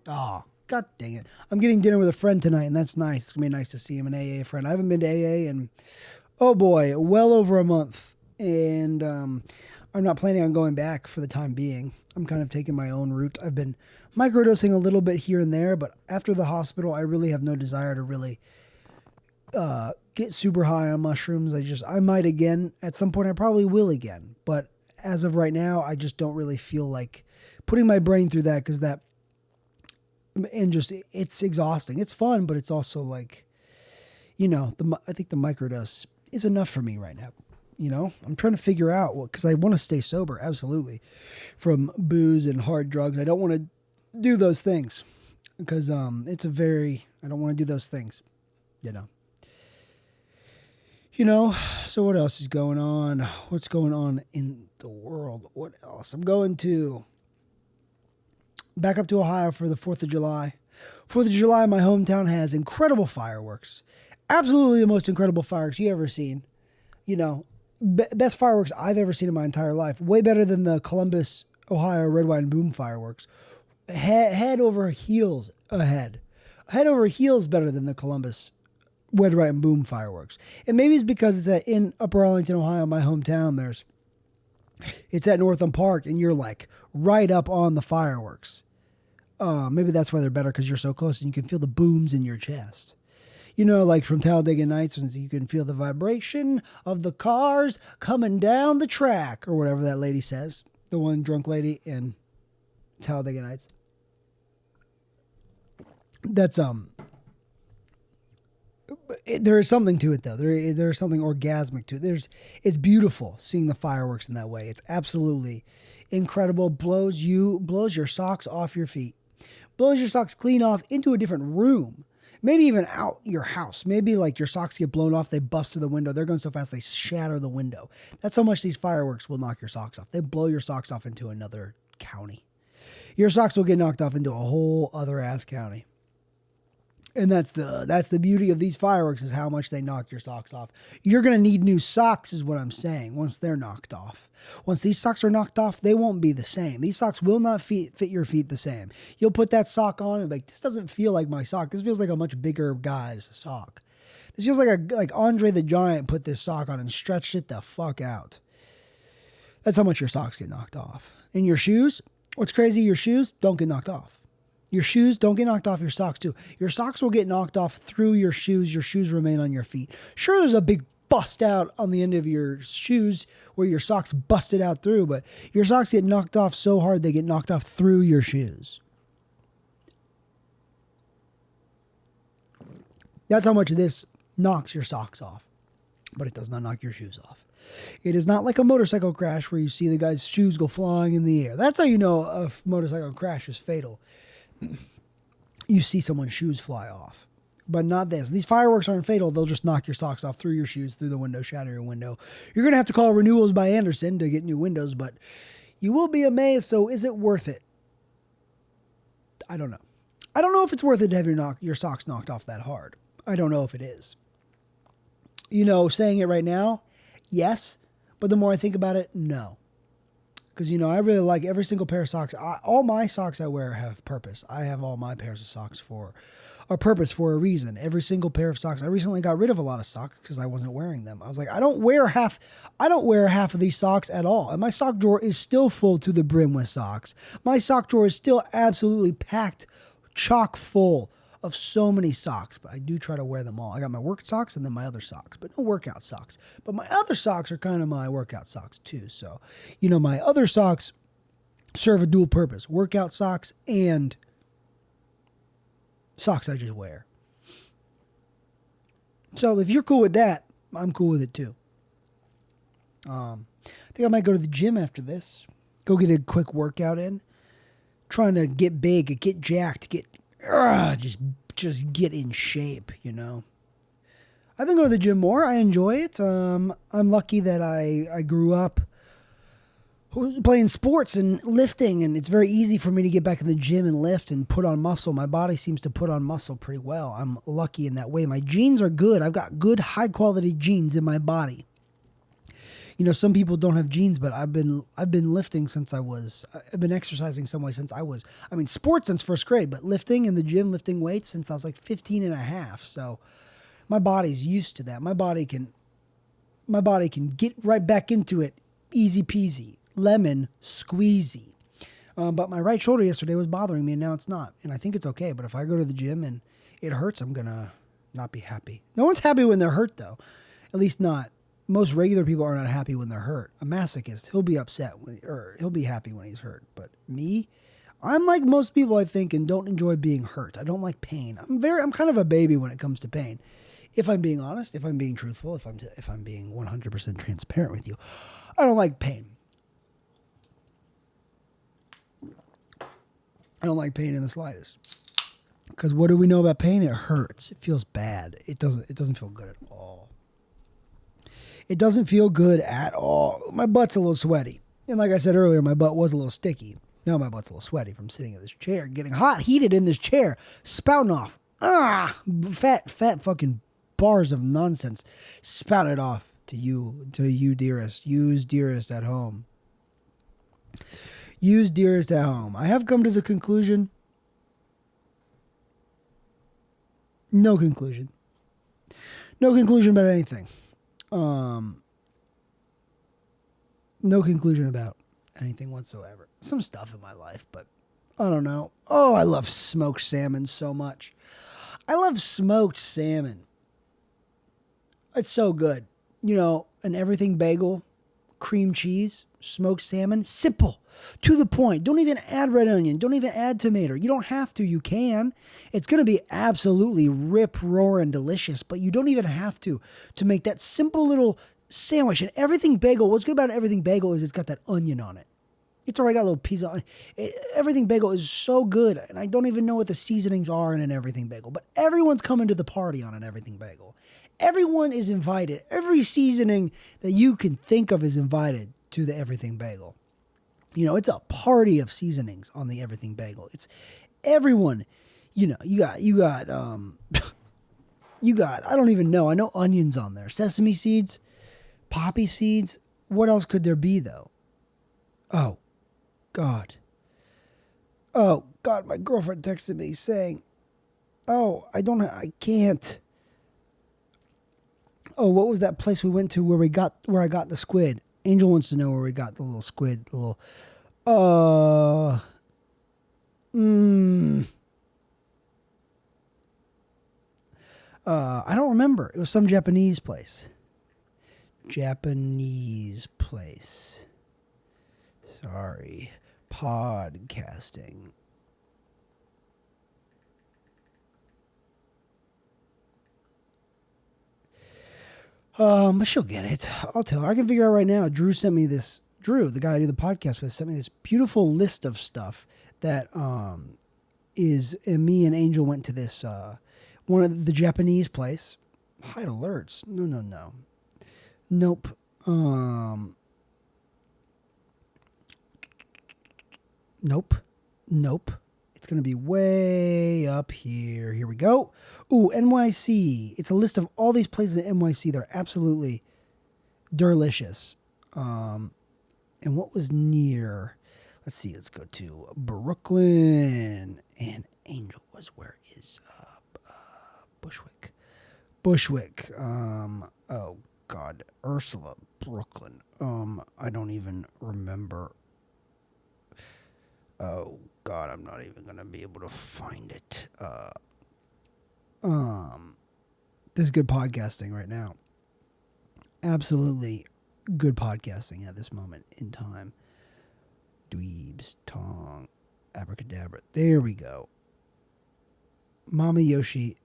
Oh, God dang it. I'm getting dinner with a friend tonight, and that's nice. It's going to be nice to see him, an AA friend. I haven't been to AA in, oh boy, well over a month. And I'm not planning on going back for the time being. I'm kind of taking my own route. I've been microdosing a little bit here and there, but after the hospital, I really have no desire to really get super high on mushrooms. I might again. At some point, I probably will again. But as of right now, I just don't really feel like putting my brain through that, because it's exhausting. It's fun, but it's also like, I think the microdose is enough for me right now. I'm trying to figure out because I want to stay sober, absolutely, from booze and hard drugs. I don't want to do those things because I don't want to do those things, So what else is going on? What's going on in the world? What else? I'm going to back up to Ohio for the 4th of July. 4th of July, my hometown has incredible fireworks. Absolutely the most incredible fireworks you ever seen. Best fireworks I've ever seen in my entire life. Way better than the Columbus Ohio red, white, and boom fireworks. Head over heels ahead. Head over heels better than the Columbus red, white, and boom fireworks. And maybe it's because it's in Upper Arlington, Ohio, my hometown. It's at Northam Park, and you're like right up on the fireworks. Maybe that's why they're better, because you're so close and you can feel the booms in your chest. You know, like from Talladega Nights, when you can feel the vibration of the cars coming down the track, or whatever that lady says. The one drunk lady in Talladega Nights. That's there is something to it, though. There's something orgasmic to it. It's beautiful seeing the fireworks in that way. It's absolutely incredible. Blows your socks off your feet. Blows your socks clean off into a different room. Maybe even out your house. Maybe like your socks get blown off, they bust through the window. They're going so fast they shatter the window. That's how much these fireworks will knock your socks off. They blow your socks off into another county. Your socks will get knocked off into a whole other ass county. And that's the beauty of these fireworks, is how much they knock your socks off. You're going to need new socks, is what I'm saying, once they're knocked off. Once these socks are knocked off, they won't be the same. These socks will not fit your feet the same. You'll put that sock on and be like, this doesn't feel like my sock. This feels like a much bigger guy's sock. This feels like Andre the Giant put this sock on and stretched it the fuck out. That's how much your socks get knocked off. And your shoes, what's crazy, your shoes don't get knocked off. Your shoes don't get knocked off, your socks too. Your socks will get knocked off through your shoes. Your shoes remain on your feet. Sure, there's a big bust out on the end of your shoes where your socks busted out through, but your socks get knocked off so hard they get knocked off through your shoes. That's how much this knocks your socks off, but it does not knock your shoes off. It is not like a motorcycle crash where you see the guy's shoes go flying in the air. That's how you know a motorcycle crash is fatal. You see someone's shoes fly off. But not this. These fireworks aren't fatal. They'll just knock your socks off through your shoes, through the window, shatter your window. You're going to have to call Renewals by Anderson to get new windows, but you will be amazed. So is it worth it? I don't know. I don't know if it's worth it to have your socks knocked off that hard. I don't know if it is. You know, saying it right now, yes. But the more I think about it, no. Because, you know, I really like every single pair of socks. All my socks I wear have purpose. I have all my pairs of socks for a purpose, for a reason. Every single pair of socks. I recently got rid of a lot of socks because I wasn't wearing them. I was like, I don't wear half of these socks at all. And my sock drawer is still full to the brim with socks. My sock drawer is still absolutely packed, chock full of so many socks, but I do try to wear them all. I got my work socks and then my other socks, but no workout socks. But my other socks are kind of my workout socks too. So, you know, my other socks serve a dual purpose: workout socks and socks I just wear. So if you're cool with that, I'm cool with it too. I think I might go to the gym after this. Go get a quick workout in. Trying to get big, get jacked, just get in shape, you know. I've been going to the gym more. I enjoy it. I'm lucky that I grew up playing sports and lifting, and it's very easy for me to get back in the gym and lift and put on muscle. My body seems to put on muscle pretty well. I'm lucky in that way. My genes are good. I've got good, high-quality genes in my body. You know, some people don't have genes, but I've been lifting since I've been exercising some way since sports since first grade, but lifting in the gym, lifting weights since I was like 15 and a half. So my body's used to that. My body can get right back into it. Easy peasy, lemon squeezy. But my right shoulder yesterday was bothering me and now it's not. And I think it's okay. But if I go to the gym and it hurts, I'm going to not be happy. No one's happy when they're hurt though. At least not. Most regular people are not happy when they're hurt. A masochist, he'll be upset or he'll be happy when he's hurt. But me, I'm like most people, I think, and don't enjoy being hurt. I don't like pain. I'm kind of a baby when it comes to pain. If I'm being honest, if I'm being truthful, if I'm being 100% transparent with you, I don't like pain. I don't like pain in the slightest. Because what do we know about pain? It hurts. It feels bad. It doesn't feel good at all. It doesn't feel good at all. My butt's a little sweaty. And like I said earlier, my butt was a little sticky. Now my butt's a little sweaty from sitting in this chair, getting hot, heated in this chair, spouting off. Fat fucking bars of nonsense spouted off to you dearest. Yous dearest at home. Use dearest at home. I have come to the conclusion. No conclusion. No conclusion about anything. No conclusion about anything whatsoever. Some stuff in my life, but I don't know. Oh, I love smoked salmon so much. I love smoked salmon. It's so good. You know, an everything bagel, cream cheese, smoked salmon. Simple. To the point. Don't even add red onion. Don't even add tomato. You don't have to. You can. It's going to be absolutely rip-roaring delicious, but you don't even have to make that simple little sandwich. And everything bagel, what's good about everything bagel is it's got that onion on it. It's already got a little piece of onion. Everything bagel is so good, and I don't even know what the seasonings are in an everything bagel, but everyone's coming to the party on an everything bagel. Everyone is invited. Every seasoning that you can think of is invited to the everything bagel. You know, it's a party of seasonings on the everything bagel. It's everyone, you know, you got, I don't even know. I know onions on there, sesame seeds, poppy seeds. What else could there be though? Oh, God. Oh, God, my girlfriend texted me saying, oh, I can't. Oh, what was that place we went to where I got the squid? Angel wants to know where we got the little squid, the little, I don't remember. It was some Japanese place. Sorry. Podcasting. But she'll get it. I'll tell her. I can figure out right now. Drew, the guy I do the podcast with, sent me this beautiful list of stuff that is. And me and Angel went to this one of the Japanese place. Hide alerts. No. Nope. Nope. It's going to be way up here. Here we go. Ooh, NYC. It's a list of all these places in NYC. They're absolutely delicious. And what was near? Let's see. Let's go to Brooklyn. And Angel was, where is Bushwick? Oh, God. Ursula, Brooklyn. I don't even remember. Oh, God, I'm not even going to be able to find it. This is good podcasting right now. Absolutely good podcasting at this moment in time. Dweebs, Tong, Abracadabra. There we go. Mama Yoshi,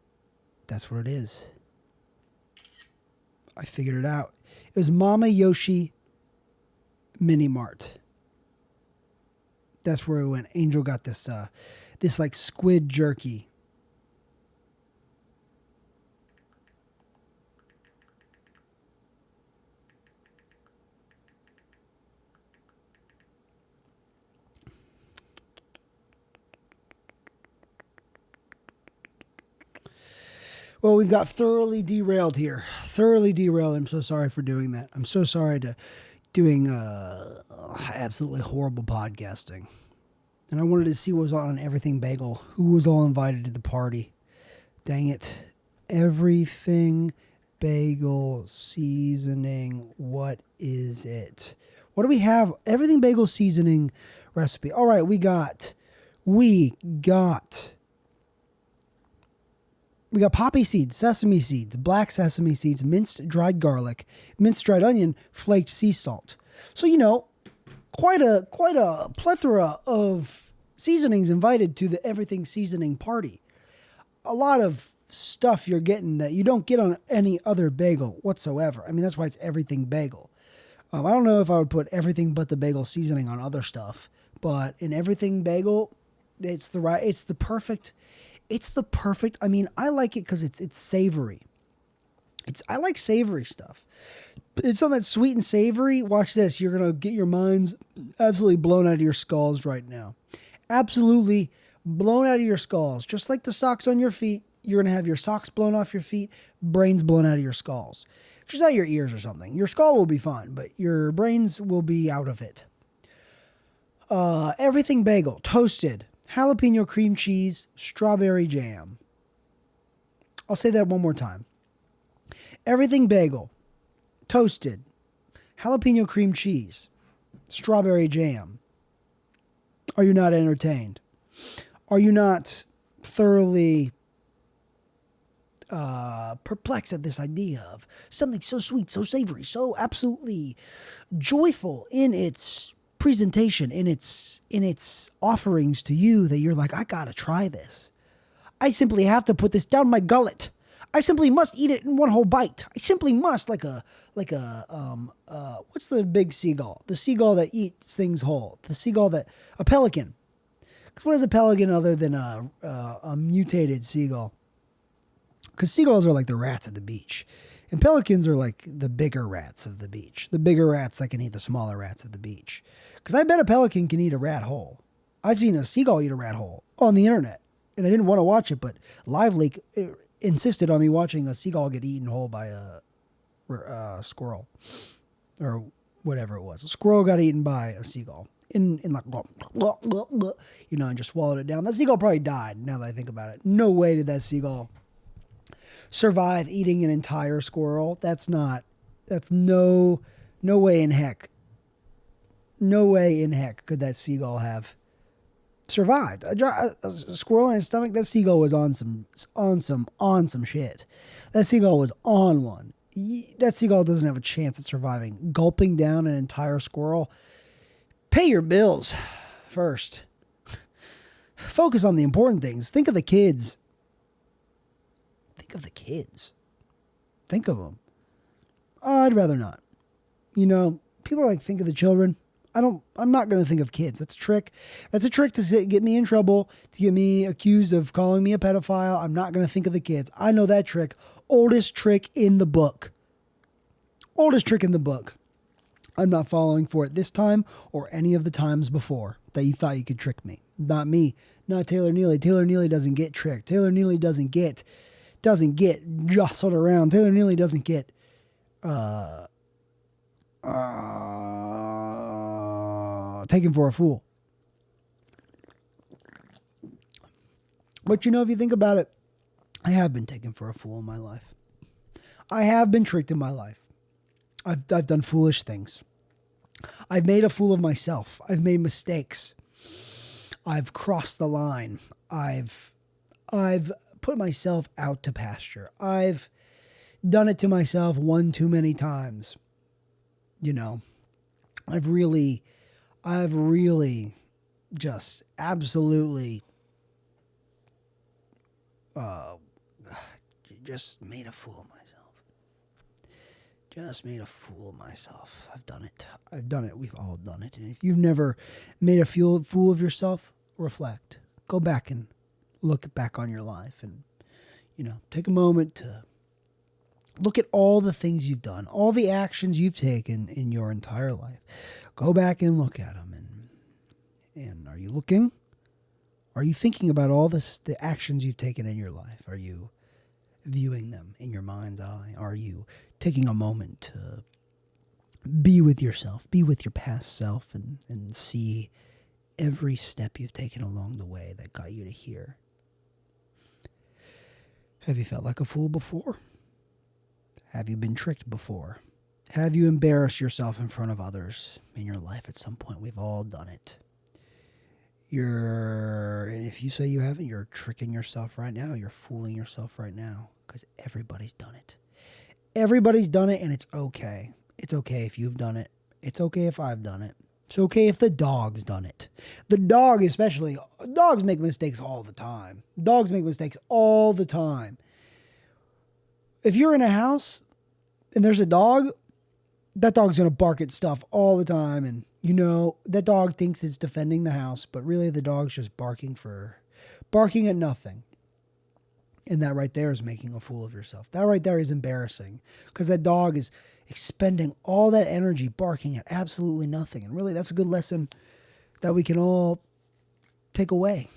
that's what it is. I figured it out. It was Mama Yoshi Mini Mart. That's where we went. Angel got this like squid jerky. Well, we've got thoroughly derailed here. Thoroughly derailed. I'm so sorry for doing that. I'm so sorry to doing absolutely horrible podcasting. And I wanted to see what was on Everything Bagel. Who was all invited to the party. Dang it. Everything Bagel seasoning. What is it? What do we have? Everything Bagel seasoning recipe. All right, we got poppy seeds, sesame seeds, black sesame seeds, minced dried garlic, minced dried onion, flaked sea salt. So, you know, quite a plethora of seasonings invited to the Everything Seasoning party. A lot of stuff you're getting that you don't get on any other bagel whatsoever. I mean, that's why it's Everything Bagel. I don't know if I would put everything but the bagel seasoning on other stuff, but in Everything Bagel, it's the perfect. I mean, I like it because it's savory. I like savory stuff. It's something that's sweet and savory. Watch this. You're going to get your minds absolutely blown out of your skulls right now. Absolutely blown out of your skulls. Just like the socks on your feet, you're going to have your socks blown off your feet, brains blown out of your skulls. Just out your ears or something. Your skull will be fine, but your brains will be out of it. Everything bagel, toasted, jalapeno cream cheese, strawberry jam. I'll say that one more time. Everything bagel, toasted, jalapeno cream cheese, strawberry jam. Are you not entertained? Are you not thoroughly perplexed at this idea of something so sweet, so savory, so absolutely joyful in its presentation, in its offerings to you, that you're like, I gotta try this. I simply have to put this down my gullet. I simply must eat it in one whole bite. I simply must, like a what's the big seagull? The seagull that eats things whole. A pelican. Because what is a pelican other than a mutated seagull? Because seagulls are like the rats at the beach. And pelicans are like the bigger rats of the beach. The bigger rats that can eat the smaller rats of the beach. Because I bet a pelican can eat a rat whole. I've seen a seagull eat a rat whole on the internet. And I didn't want to watch it, but Liveleak insisted on me watching a seagull get eaten whole by a squirrel. Or whatever it was. A squirrel got eaten by a seagull. In like, and just swallowed it down. That seagull probably died, now that I think about it. No way did that seagull survive eating an entire squirrel. That's no way in heck. No way in heck could that seagull have survived. A squirrel in his stomach, that seagull was on some shit. That seagull was on one. That seagull doesn't have a chance at surviving. Gulping down an entire squirrel. Pay your bills first. Focus on the important things. Think of the kids. Think of the kids. Think of them. I'd rather not. People are like, think of the children. I'm not going to think of kids. That's a trick. That's a trick to get me in trouble, to get me accused of calling me a pedophile. I'm not going to think of the kids. I know that trick. Oldest trick in the book. Oldest trick in the book. I'm not falling for it this time or any of the times before that you thought you could trick me. Not me. Not Taylor Neely. Taylor Neely doesn't get tricked. Taylor Neely doesn't get jostled around. Taylor Neely doesn't get taken for a fool. But if you think about it, I have been taken for a fool in my life. I have been tricked in my life. I've done foolish things. I've made a fool of myself. I've made mistakes. I've crossed the line. I've put myself out to pasture. I've done it to myself one too many times. I've really just absolutely just made a fool of myself. Just made a fool of myself. I've done it. We've all done it. And if you've never made a fool of yourself, reflect. Go back and look back on your life and, take a moment to look at all the things you've done, all the actions you've taken in your entire life. Go back and look at them. And are you looking? Are you thinking about all the actions you've taken in your life? Are you viewing them in your mind's eye? Are you taking a moment to be with yourself, be with your past self, and see every step you've taken along the way that got you to here? Have you felt like a fool before? Have you been tricked before? Have you embarrassed yourself in front of others in your life at some point? We've all done it. And if you say you haven't, you're tricking yourself right now. You're fooling yourself right now, because everybody's done it. Everybody's done it, and it's okay. It's okay if you've done it. It's okay if I've done it. It's okay if the dog's done it. The dog especially. Dogs make mistakes all the time. Dogs make mistakes all the time. If you're in a house and there's a dog, that dog's going to bark at stuff all the time. And, that dog thinks it's defending the house, but really the dog's just barking at nothing. And that right there is making a fool of yourself. That right there is embarrassing, because that dog is expending all that energy barking at absolutely nothing. And really, that's a good lesson that we can all take away.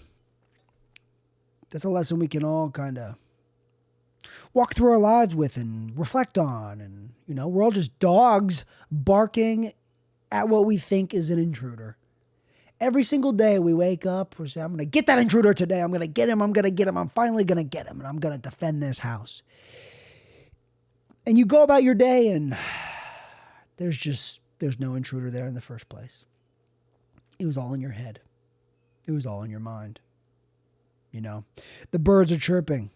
That's a lesson we can all kind of walk through our lives with and reflect on. And, we're all just dogs barking at what we think is an intruder. Every single day we wake up, we're saying, I'm going to get that intruder today. I'm going to get him. I'm going to get him. I'm finally going to get him. And I'm going to defend this house. And you go about your day and there's no intruder there in the first place. It was all in your head. It was all in your mind. You know, the birds are chirping.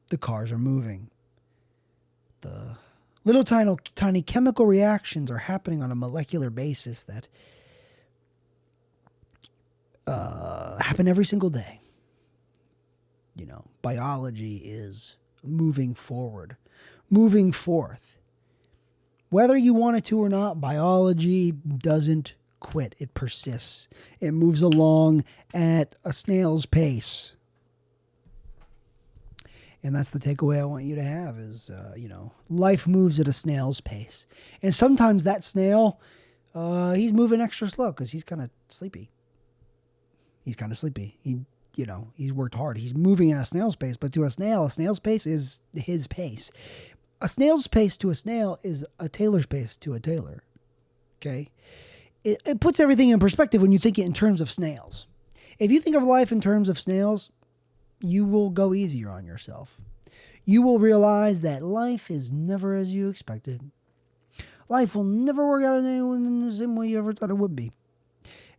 The cars are moving. The little tiny chemical reactions are happening on a molecular basis that happen every single day. You know, biology is moving forward, moving forth. Whether you want it to or not, biology doesn't quit. It persists. It moves along at a snail's pace. And that's the takeaway I want you to have is, life moves at a snail's pace. And sometimes that snail, he's moving extra slow because he's kind of sleepy. He's worked hard. He's moving at a snail's pace. But to a snail's pace is his pace. A snail's pace to a snail is a tailor's pace to a tailor. Okay? It puts everything in perspective when you think it in terms of snails. If you think of life in terms of snails, you will go easier on yourself. You will realize that life is never as you expected. Life will never work out in the same way you ever thought it would be.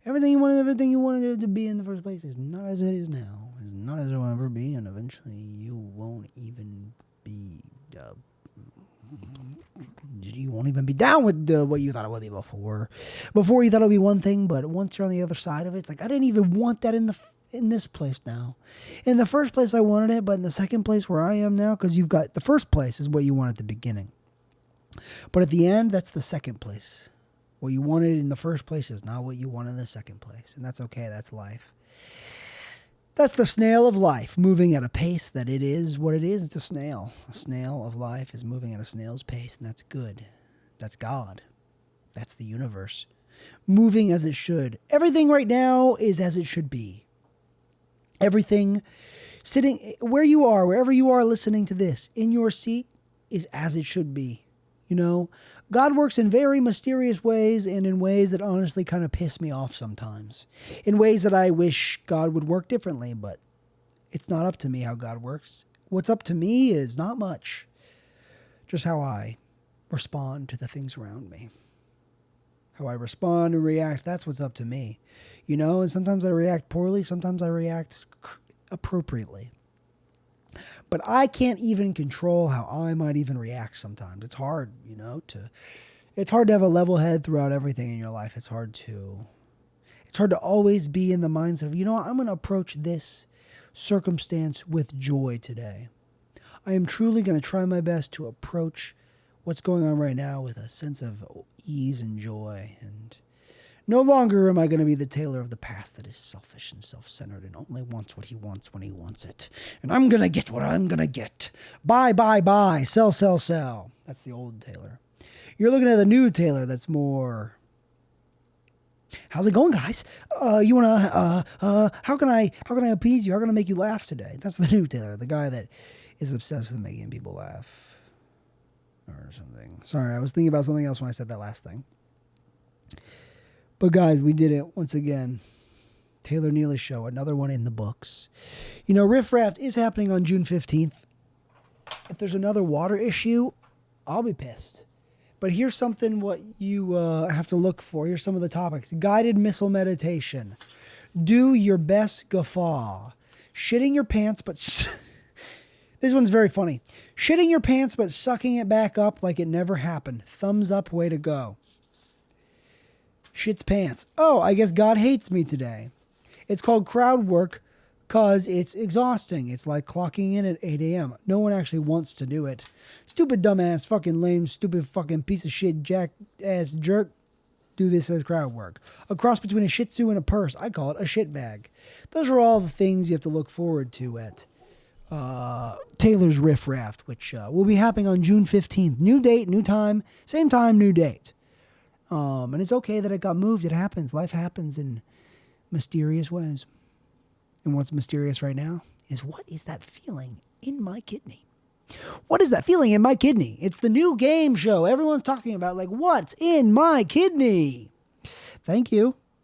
Everything you wanted it to be in the first place is not as it is now. Is not as it will ever be, and eventually you won't even be. You won't even be down with what you thought it would be before. Before you thought it would be one thing, but once you're on the other side of it, it's like I didn't even want that in this place now. In the first place, I wanted it, but in the second place where I am now, because you've got the first place is what you want at the beginning. But at the end, that's the second place. What you wanted in the first place is not what you want in the second place. And that's okay. That's life. That's the snail of life, moving at a pace that it is what it is. It's a snail. A snail of life is moving at a snail's pace, and that's good. That's God. That's the universe. Moving as it should. Everything right now is as it should be. Everything sitting where you are, wherever you are listening to this, in your seat is as it should be. You know, God works in very mysterious ways and in ways that honestly kind of piss me off sometimes. In ways that I wish God would work differently, but it's not up to me how God works. What's up to me is not much. Just how I respond to the things around me. How I respond and react, that's what's up to me. You know, and sometimes I react poorly, sometimes I react appropriately. But I can't even control how I might even react sometimes. It's hard, it's hard to have a level head throughout everything in your life. It's hard to always be in the mindset of, I'm going to approach this circumstance with joy today. I am truly going to try my best to approach what's going on right now with a sense of ease and joy. And no longer am I going to be the tailor of the past that is selfish and self-centered and only wants what he wants when he wants it. And I'm going to get what I'm going to get. Buy, buy, buy. Sell, sell, sell. That's the old tailor. You're looking at the new tailor that's more, how's it going, guys? How can I appease you? How can I make you laugh today? That's the new tailor, the guy that is obsessed with making people laugh or something. Sorry, I was thinking about something else when I said that last thing. But guys, we did it once again. Taylor Neely Show, another one in the books. Riff Raft is happening on June 15th. If there's another water issue, I'll be pissed. But here's something what you have to look for. Here's some of the topics. Guided missile meditation. Do your best guffaw. Shitting your pants, but... This one's very funny. Shitting your pants, but sucking it back up like it never happened. Thumbs up, way to go. Shits pants. Oh, I guess God hates me today. It's called crowd work because it's exhausting. It's like clocking in at 8 a.m. No one actually wants to do it. Stupid, dumbass, fucking lame, stupid, fucking piece of shit, jack-ass jerk. Do this as crowd work. A cross between a shih tzu and a purse. I call it a shit bag. Those are all the things you have to look forward to at Taylor's Riff Raft, which will be happening on June 15th. New date, new time, same time, new date. And it's okay that it got moved. It happens. Life happens in mysterious ways. And what's mysterious right now is, what is that feeling in my kidney? What is that feeling in my kidney? It's the new game show everyone's talking about. Like, what's in my kidney? Thank you.